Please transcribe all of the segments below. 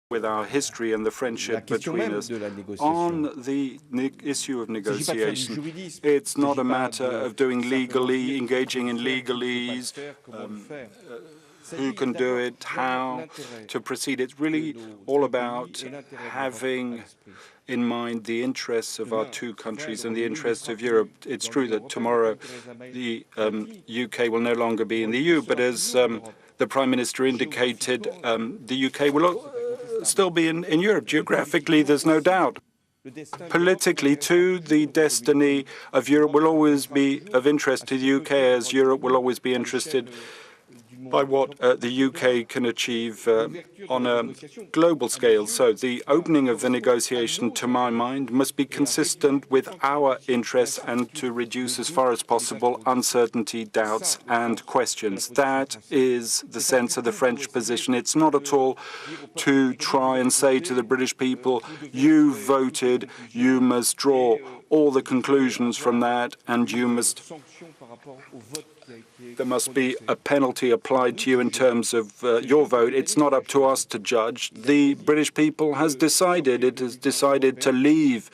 with our history and the friendship between us. On the issue of negotiation, it's not a matter of doing legally, engaging in legalese, who can do it, how to proceed. It's really all about having in mind the interests of our two countries and the interests of Europe. It's true that tomorrow the UK will no longer be in the EU, but as the Prime Minister indicated, the UK will still be in Europe. Geographically, there's no doubt. Politically, too, the destiny of Europe will always be of interest to the UK, as Europe will always be interested by what the UK can achieve on a global scale. So the opening of the negotiation, to my mind, must be consistent with our interests and to reduce as far as possible uncertainty, doubts and questions. That is the sense of the French position. It's not at all to try and say to the British people, you voted, you must draw all the conclusions from that, and there must be a penalty applied to you in terms of your vote. It's not up to us to judge. The British people has decided. It has decided to leave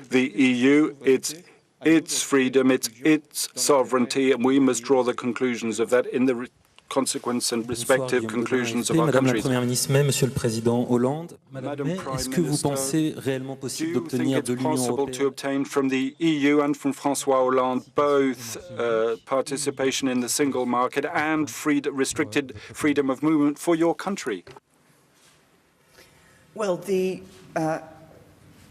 the EU. It's its freedom, it's its sovereignty, and we must draw the conclusions of that in the consequence and respective conclusions of our countries. Madame la Première ministre, Monsieur le Président Hollande, Madame May, est-ce que vous pensez réellement possible d'obtenir de l'Union européenne to obtain from the EU and from François Hollande both participation in the single market and restricted freedom of movement for your country? Well, the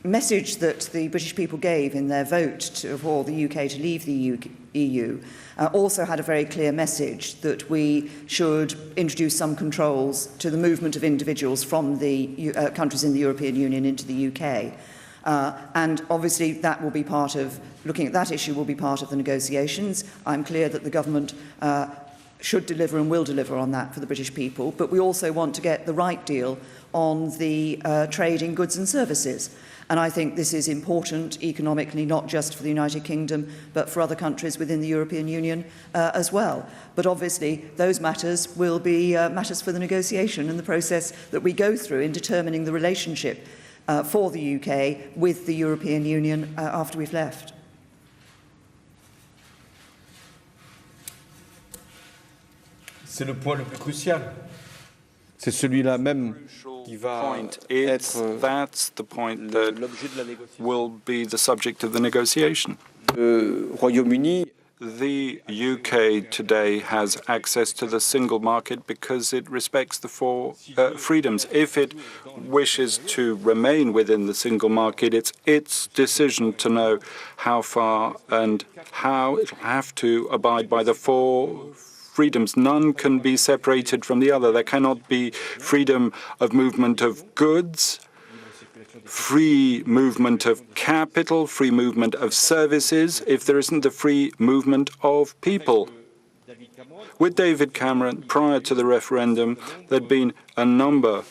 message that the British people gave in their vote for the UK to leave the EU also had a very clear message that we should introduce some controls to the movement of individuals from the countries in the European Union into the UK. And obviously that will be part of, looking at that issue will be part of the negotiations. I'm clear that the government should deliver and will deliver on that for the British people, but we also want to get the right deal on the trade in goods and services. And I think this is important economically, not just for the United Kingdom, but for other countries within the European Union as well. But obviously, those matters will be matters for the negotiation and the process that we go through in determining the relationship for the UK with the European Union after we've left. C'est le point le plus crucial. C'est celui-là même qui va être that's the point that will be the subject of the negotiation. Royaume-Uni. The UK today has access to the single market because it respects the four freedoms. If it wishes to remain within the single market, it's its decision to know how far and how it will have to abide by the four freedoms. None can be separated from the other. There cannot be freedom of movement of goods, free movement of capital, free movement of services, if there isn't the free movement of people. With David Cameron, prior to the referendum, there'd been a number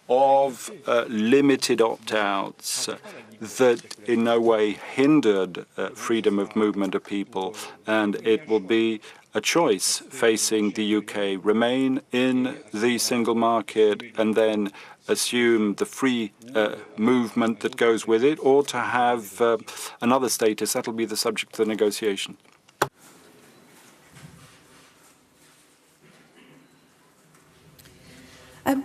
of limited opt-outs that in no way hindered freedom of movement of people, and it will be a choice facing the UK: remain in the single market and then assume the free movement that goes with it, or to have another status. That'll be the subject of the negotiation.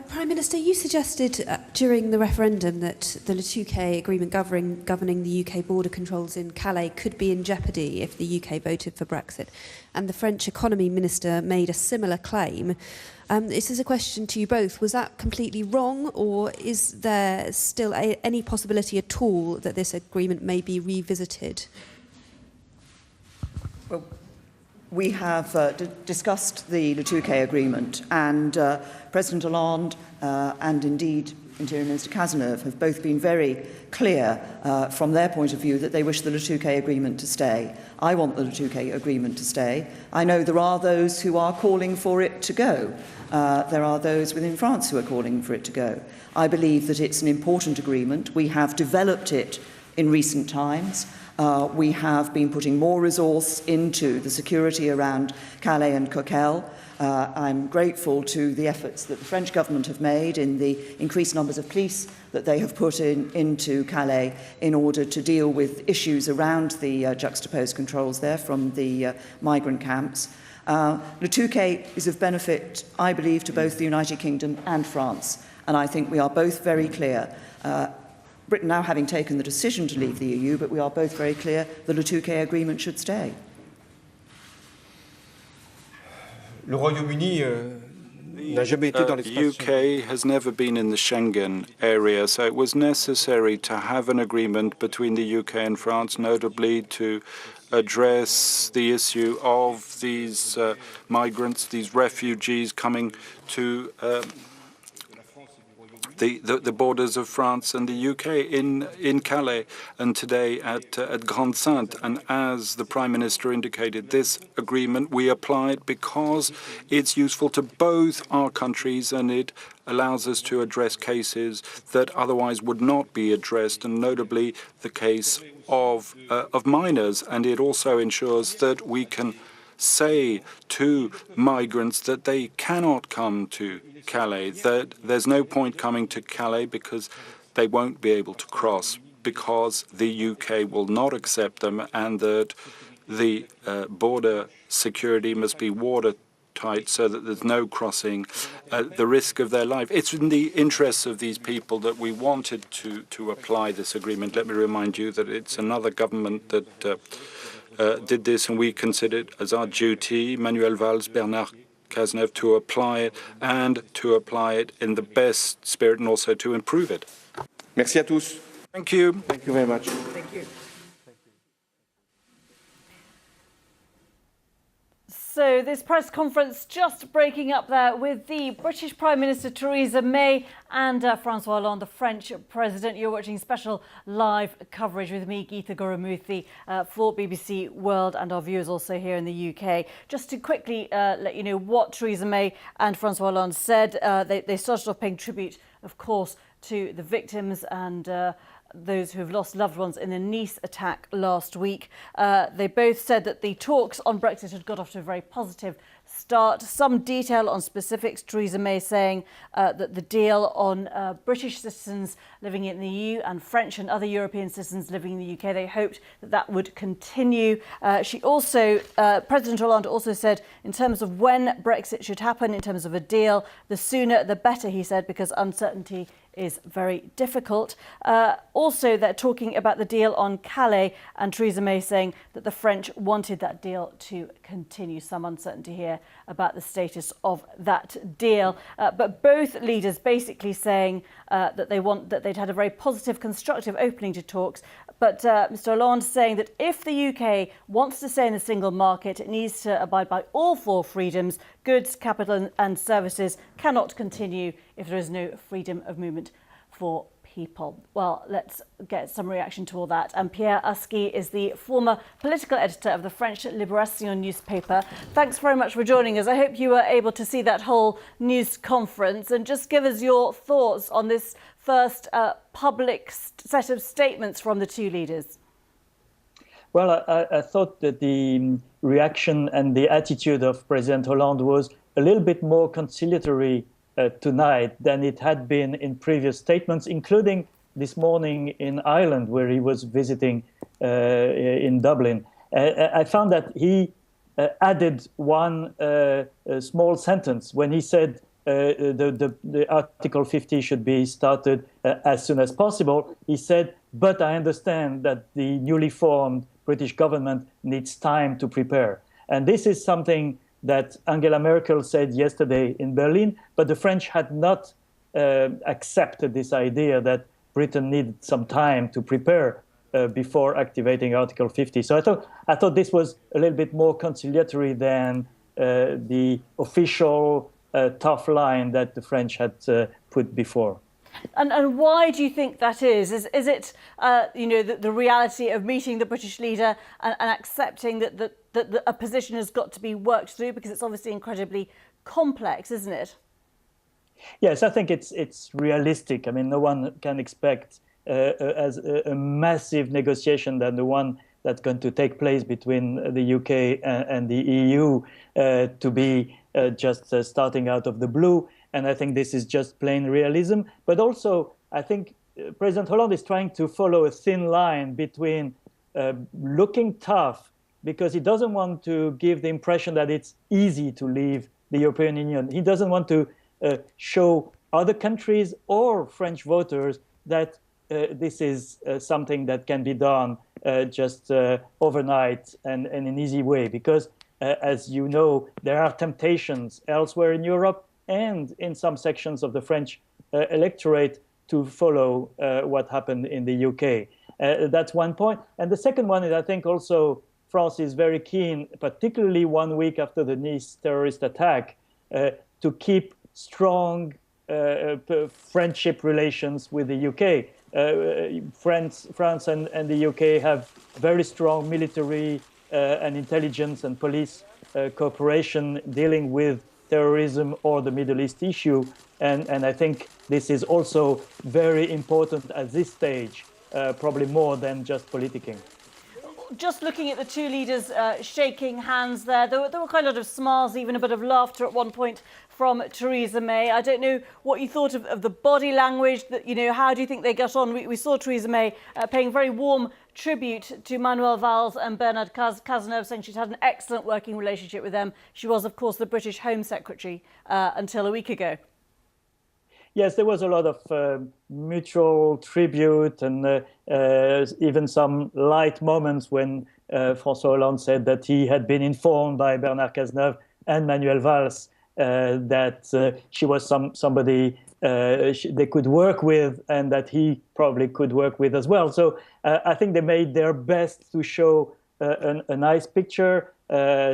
Prime Minister, you suggested during the referendum that the Le Touquet agreement governing the UK border controls in Calais could be in jeopardy if the UK voted for Brexit. And the French economy minister made a similar claim. This is a question to you both. Was that completely wrong, or is there still any possibility at all that this agreement may be revisited? Well, we have discussed the Le Touquet agreement, and President Hollande and indeed Interior Minister Cazeneuve have both been very clear from their point of view that they wish the Le Touquet agreement to stay. I want the Le Touquet agreement to stay. I know there are those who are calling for it to go. There are those within France who are calling for it to go. I believe that it's an important agreement. We have developed it in recent times. We have been putting more resource into the security around Calais and Coquelles. I'm grateful to the efforts that the French government have made in the increased numbers of police that they have put into Calais in order to deal with issues around the juxtaposed controls there from the migrant camps. Le Touquet is of benefit, I believe, to both the United Kingdom and France, and I think we are both very clear. Britain now having taken the decision to leave the EU, but we are both very clear the Le Touquet agreement should stay. Le Royaume-Uni n'a jamais été dans l'espace. The UK has never been in the Schengen area, so it was necessary to have an agreement between the UK and France, notably to address the issue of these migrants, these refugees coming to the borders of France and the UK in Calais and today at Grande-Sainte. And as the Prime Minister indicated, this agreement we applied because it's useful to both our countries and it allows us to address cases that otherwise would not be addressed, and notably the case of minors. And it also ensures that we can say to migrants that they cannot come to Calais, that there's no point coming to Calais because they won't be able to cross because the UK will not accept them, and that the border security must be watertight so that there's no crossing at the risk of their life. It's in the interests of these people that we wanted to apply this agreement. Let me remind you that it's another government that did this, and we consider it as our duty, Manuel Valls, Bernard Cazeneuve, to apply it and to apply it in the best spirit and also to improve it. Merci à tous. Thank you. Thank you very much. Thank you. So this press conference just breaking up there with the British Prime Minister Theresa May and François Hollande, the French President. You're watching special live coverage with me, Geeta Gurumurthy, for BBC World and our viewers also here in the UK. Just to quickly let you know what Theresa May and François Hollande said. They started off paying tribute, of course, to the victims and those who have lost loved ones in the Nice attack last week. They both said that the talks on Brexit had got off to a very positive start. Some detail on specifics. Theresa May saying that the deal on British citizens living in the EU and French and other European citizens living in the UK, they hoped that that would continue. She also, President Hollande also said in terms of when Brexit should happen, in terms of a deal, the sooner the better, he said, because uncertainty is very difficult. Also, they're talking about the deal on Calais, and Theresa May saying that the French wanted that deal to continue. Some uncertainty here about the status of that deal. But both leaders basically saying that they'd had a very positive, constructive opening to talks. But Mr. Hollande saying that if the UK wants to stay in the single market, it needs to abide by all four freedoms. Goods, capital and services cannot continue if there is no freedom of movement for people. Well, let's get some reaction to all that. And Pierre Aski is the former political editor of the French Libération newspaper. Thanks very much for joining us. I hope you were able to see that whole news conference and just give us your thoughts on this first public set of statements from the two leaders. Well, I thought that the reaction and the attitude of President Hollande was a little bit more conciliatory tonight than it had been in previous statements, including this morning in Ireland, where he was visiting in Dublin. I found that he added one small sentence when he said the Article 50 should be started as soon as possible. He said, but I understand that the newly formed British government needs time to prepare. And this is something that Angela Merkel said yesterday in Berlin, but the French had not accepted this idea that Britain needed some time to prepare before activating Article 50. So I thought this was a little bit more conciliatory than the official tough line that the French had put before. And why do you think that is? Is it the reality of meeting the British leader and accepting that a position has got to be worked through, because it's obviously incredibly complex, isn't it? Yes, I think it's realistic. I mean, no one can expect as a massive negotiation than the one that's going to take place between the UK and the EU to be just starting out of the blue. And I think this is just plain realism. But also, I think President Hollande is trying to follow a thin line between looking tough, because he doesn't want to give the impression that it's easy to leave the European Union. He doesn't want to show other countries or French voters that this is something that can be done just overnight and in an easy way. Because, as you know, there are temptations elsewhere in Europe and in some sections of the French electorate to follow what happened in the UK. That's one point. And the second one is, I think also France is very keen, particularly 1 week after the Nice terrorist attack, to keep strong friendship relations with the UK. France and the UK have very strong military and intelligence and police cooperation dealing with terrorism or the Middle East issue. And I think this is also very important at this stage, probably more than just politicking. Just looking at the two leaders shaking hands there were quite a lot of smiles, even a bit of laughter at one point from Theresa May. I don't know what you thought of the body language. That, you know, how do you think they got on? We saw Theresa May paying very warm tribute to Manuel Valls and Bernard Cazeneuve, saying she'd had an excellent working relationship with them. She was, of course, the British Home Secretary until a week ago. Yes, there was a lot of mutual tribute and even some light moments when François Hollande said that he had been informed by Bernard Cazeneuve and Manuel Valls that she was somebody they could work with and that he probably could work with as well. So I think they made their best to show a nice picture,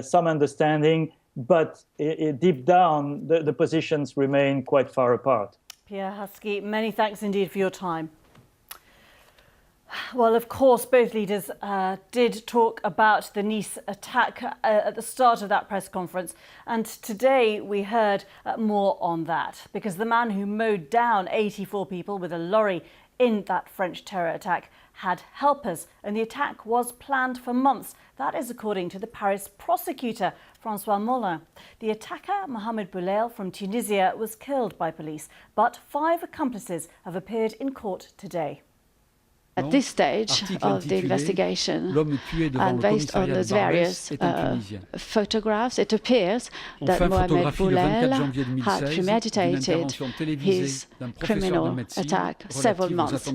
some understanding, but deep down the positions remain quite far apart. Pierre Husky, many thanks indeed for your time. Well, of course, both leaders did talk about the Nice attack at the start of that press conference. And today we heard more on that, because the man who mowed down 84 people with a lorry in that French terror attack had helpers, and the attack was planned for months. That is according to the Paris prosecutor, François Molin. The attacker, Mohamed Boulel from Tunisia, was killed by police, but 5 accomplices have appeared in court today. At this stage of the investigation, and based on those various photographs, it appears that Mohamed Boulel had premeditated his criminal attack several months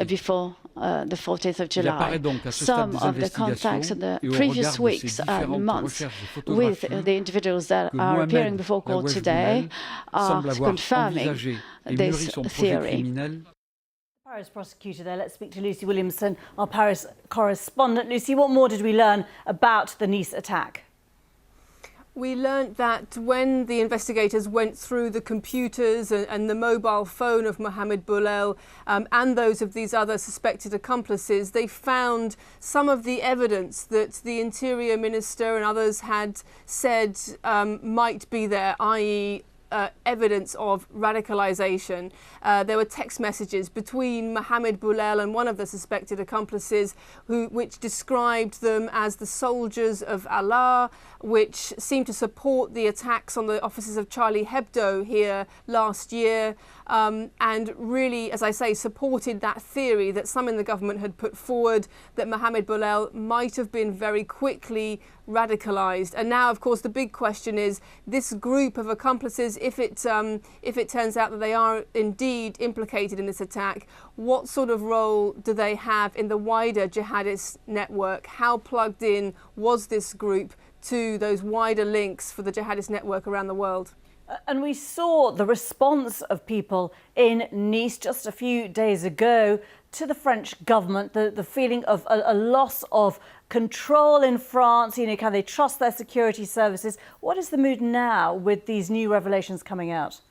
before the 14th of July. Some of the contacts in the previous weeks and months with the individuals that are appearing before court today are confirming this theory. Paris prosecutor there. Let's speak to Lucy Williamson, our Paris correspondent. Lucy, what more did we learn about the Nice attack? We learned that when the investigators went through the computers and the mobile phone of Mohamed Boulel and those of these other suspected accomplices, they found some of the evidence that the Interior Minister and others had said might be there, i.e. Evidence of radicalization. There were text messages between Mohamed Boulel and one of the suspected accomplices which described them as the soldiers of Allah, which seemed to support the attacks on the offices of Charlie Hebdo here last year, and really, as I say, supported that theory that some in the government had put forward that Mohamed Boulel might have been very quickly radicalized. And now, of course, the big question is this group of accomplices, if it turns out that they are indeed implicated in this attack, what sort of role do they have in the wider jihadist network? How plugged in was this group to those wider links for the jihadist network around the world? And we saw the response of people in Nice just a few days ago to the French government, the feeling of a loss of control in France. You know, can they trust their security services? What is the mood now with these new revelations coming out?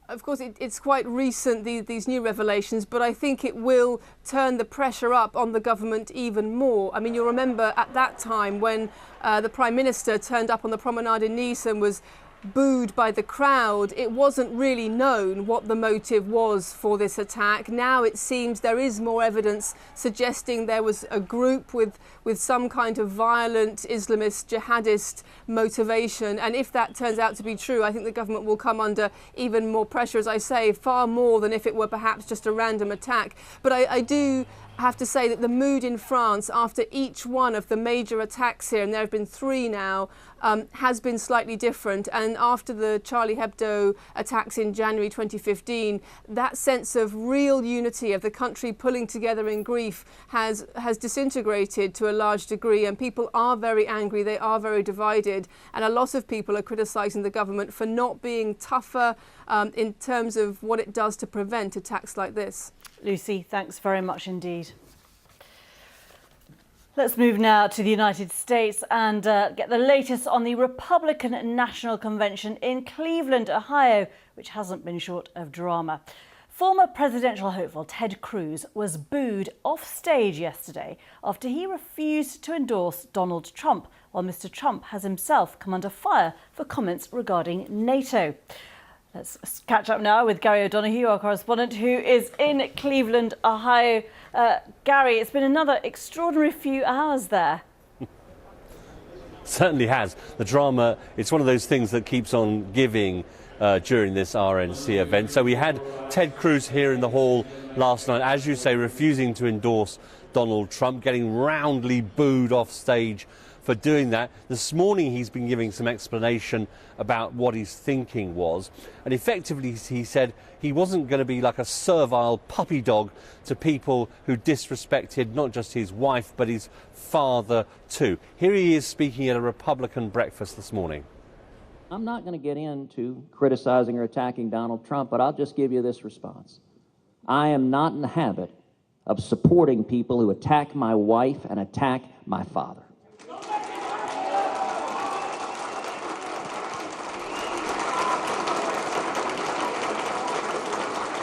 Of course, it's quite recent, these new revelations, but I think it will turn the pressure up on the government even more. I mean, you'll remember at that time when the Prime Minister turned up on the promenade in Nice and was booed by the crowd, it wasn't really known what the motive was for this attack. Now it seems there is more evidence suggesting there was a group with some kind of violent Islamist jihadist motivation. And if that turns out to be true, I think the government will come under even more pressure, as I say, far more than if it were perhaps just a random attack. But I do have to say that the mood in France after each one of the major attacks here, and there have been 3 now, has been slightly different. And after the Charlie Hebdo attacks in January 2015, that sense of real unity of the country pulling together in grief has disintegrated to a large degree, and people are very angry, they are very divided, and a lot of people are criticising the government for not being tougher in terms of what it does to prevent attacks like this. Lucy, thanks very much indeed. Let's move now to the United States and get the latest on the Republican National Convention in Cleveland, Ohio, which hasn't been short of drama. Former presidential hopeful Ted Cruz was booed off stage yesterday after he refused to endorse Donald Trump, while Mr. Trump has himself come under fire for comments regarding NATO. Let's catch up now with Gary O'Donoghue, our correspondent, who is in Cleveland, Ohio. Gary, it's been another extraordinary few hours there. Certainly has. The drama, it's one of those things that keeps on giving during this RNC event. So we had Ted Cruz here in the hall last night, as you say, refusing to endorse Donald Trump, getting roundly booed off stage for doing that. This morning he's been giving some explanation about what his thinking was, and effectively he said he wasn't going to be like a servile puppy dog to people who disrespected not just his wife but his father too. Here he is speaking at a Republican breakfast this morning. I'm not going to get into criticizing or attacking Donald Trump, but I'll just give you this response. I am not in the habit of supporting people who attack my wife and attack my father.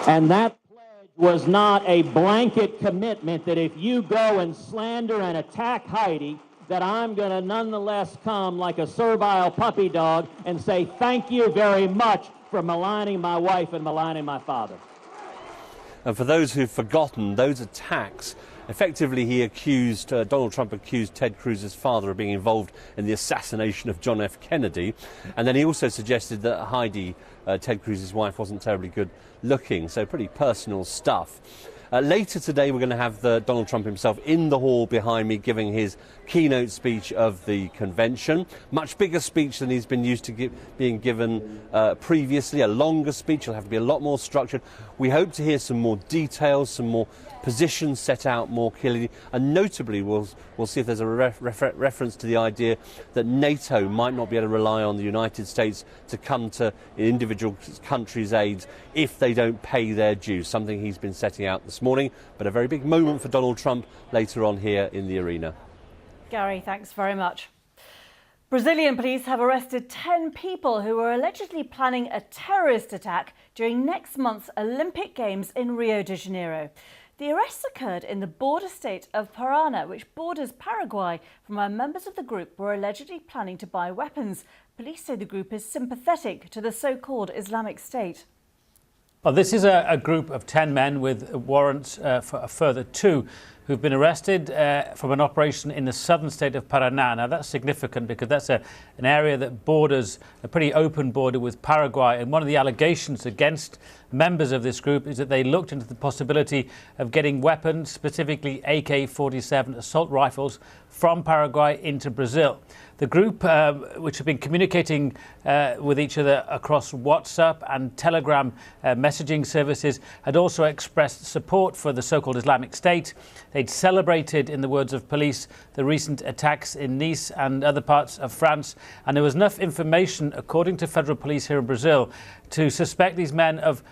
And that pledge was not a blanket commitment that if you go and slander and attack Heidi, that I'm going to nonetheless come like a servile puppy dog and say thank you very much for maligning my wife and maligning my father. And for those who've forgotten, those attacks, effectively Donald Trump accused Ted Cruz's father of being involved in the assassination of John F. Kennedy. And then he also suggested that Heidi, Ted Cruz's wife, wasn't terribly good looking. So pretty personal stuff. Later today, we're going to have Donald Trump himself in the hall behind me giving his keynote speech of the convention. Much bigger speech than he's been used to being given previously, a longer speech. It'll have to be a lot more structured. We hope to hear some more details, some more positions set out more clearly, and notably we'll see if there's a reference to the idea that NATO might not be able to rely on the United States to come to individual countries' aid if they don't pay their dues, something he's been setting out this morning, but a very big moment for Donald Trump later on here in the arena. Gary, thanks very much. Brazilian police have arrested 10 people who were allegedly planning a terrorist attack during next month's Olympic Games in Rio de Janeiro. The arrests occurred in the border state of Parana, which borders Paraguay, from where members of the group were allegedly planning to buy weapons. Police say the group is sympathetic to the so-called Islamic State. Well, this is a group of 10 men with warrants for a further 2 who've been arrested from an operation in the southern state of Paraná. Now, that's significant because that's an area that borders a pretty open border with Paraguay. And one of the allegations against members of this group is that they looked into the possibility of getting weapons, specifically AK-47 assault rifles, from Paraguay into Brazil. The group, which have been communicating with each other across WhatsApp and Telegram messaging services, had also expressed support for the so-called Islamic State. They'd celebrated, in the words of police, the recent attacks in Nice and other parts of France. And there was enough information, according to federal police here in Brazil, to suspect these men of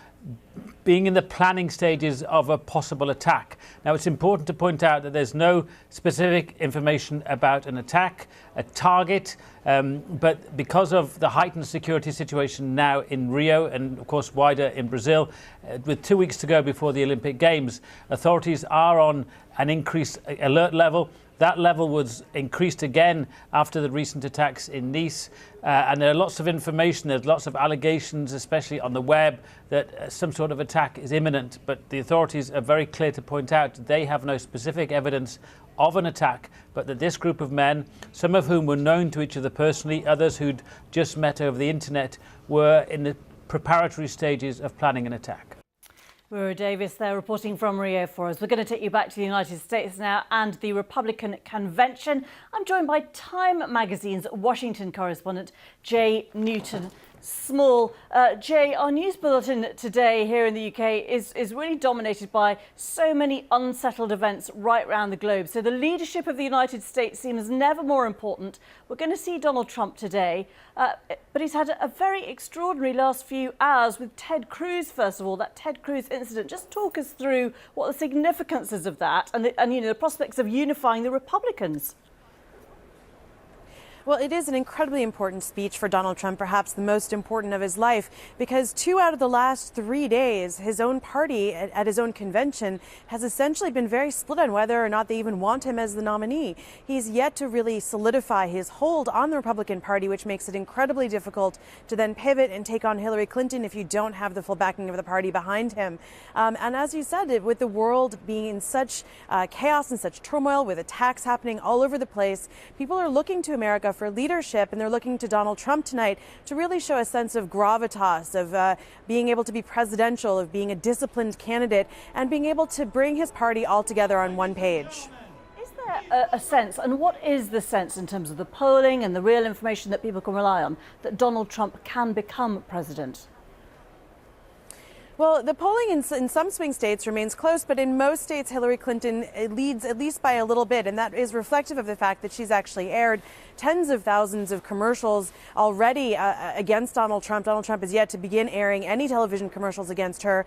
being in the planning stages of a possible attack. Now, it's important to point out that there's no specific information about an attack, a target, but because of the heightened security situation now in Rio and, of course, wider in Brazil, with 2 weeks to go before the Olympic Games, authorities are on an increased alert level. That level was increased again after the recent attacks in Nice. And there are lots of information, there's lots of allegations, especially on the web, that some sort of attack is imminent. But the authorities are very clear to point out they have no specific evidence of an attack, but that this group of men, some of whom were known to each other personally, others who'd just met over the internet, were in the preparatory stages of planning an attack. Rura Davis there reporting from Rio for us. We're going to take you back to the United States now and the Republican convention. I'm joined by Time magazine's Washington correspondent, Jay Newton Small. Jay, our news bulletin today here in the UK is really dominated by so many unsettled events right around the globe. So the leadership of the United States seems never more important. We're going to see Donald Trump today, but he's had a very extraordinary last few hours with Ted Cruz, first of all, that Ted Cruz incident. Just talk us through what the significance is of that and the prospects of unifying the Republicans. Well, it is an incredibly important speech for Donald Trump, perhaps the most important of his life, because 2 out of the last 3 days, his own party at his own convention has essentially been very split on whether or not they even want him as the nominee. He's yet to really solidify his hold on the Republican Party, which makes it incredibly difficult to then pivot and take on Hillary Clinton if you don't have the full backing of the party behind him. And as you said, with the world being in such chaos and such turmoil, with attacks happening all over the place, people are looking to America for leadership, and they're looking to Donald Trump tonight to really show a sense of gravitas, of being able to be presidential, of being a disciplined candidate, and being able to bring his party all together on one page. Is there a sense, and what is the sense in terms of the polling and the real information that people can rely on, that Donald Trump can become president? Well, the polling in some swing states remains close, but in most states, Hillary Clinton leads at least by a little bit, and that is reflective of the fact that she's actually aired tens of thousands of commercials already against Donald Trump. Donald Trump is yet to begin airing any television commercials against her,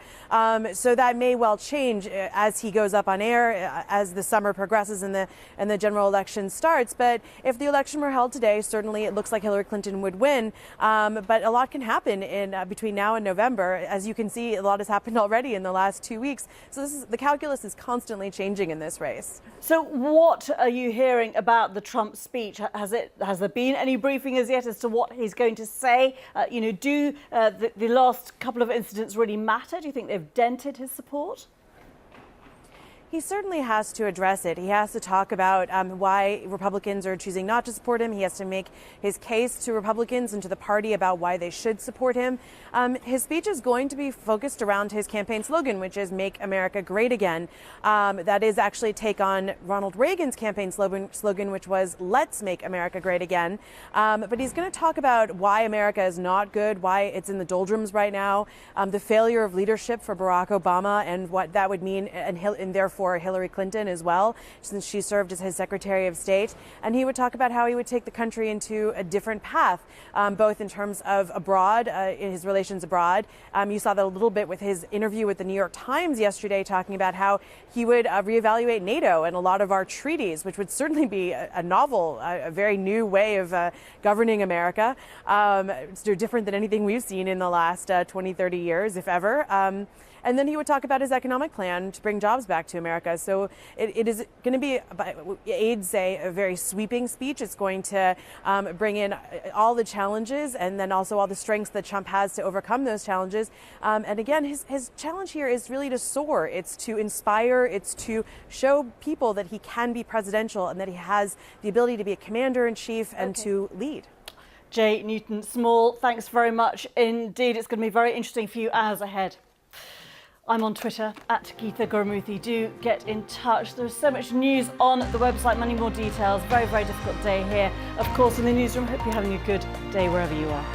so that may well change as he goes up on air, as the summer progresses and the general election starts. But if the election were held today, certainly it looks like Hillary Clinton would win, but a lot can happen in between now and November. As you can see, a lot has happened already in the last 2 weeks. So the calculus is constantly changing in this race. So what are you hearing about the Trump speech? Has there been any briefing as yet as to what he's going to say? Do the last couple of incidents really matter? Do you think they've dented his support? He certainly has to address it. He has to talk about why Republicans are choosing not to support him. He has to make his case to Republicans and to the party about why they should support him. His speech is going to be focused around his campaign slogan, which is "Make America Great Again." That is actually a take on Ronald Reagan's campaign slogan, which was "Let's Make America Great Again." But he's going to talk about why America is not good, why it's in the doldrums right now, the failure of leadership for Barack Obama, and what that would mean, and therefore Hillary Clinton as well, since she served as his Secretary of State. And he would talk about how he would take the country into a different path, both in terms of abroad, in his relations abroad. You saw that a little bit with his interview with the New York Times yesterday, talking about how he would reevaluate NATO and a lot of our treaties, which would certainly be a novel, a very new way of governing America. It's different than anything we've seen in the last 20, 30 years, if ever. And then he would talk about his economic plan to bring jobs back to America. So it is going to be, aides say, a very sweeping speech. It's going to bring in all the challenges and then also all the strengths that Trump has to overcome those challenges. And again, his challenge here is really to soar. It's to inspire. It's to show people that he can be presidential and that he has the ability to be a commander-in-chief and to lead. Jay Newton Small, thanks very much indeed. It's going to be very interesting few hours ahead. I'm on Twitter at Geetha Gurumurthy. Do get in touch. There's so much news on the website, many more details. Very, very difficult day here, of course, in the newsroom. Hope you're having a good day wherever you are.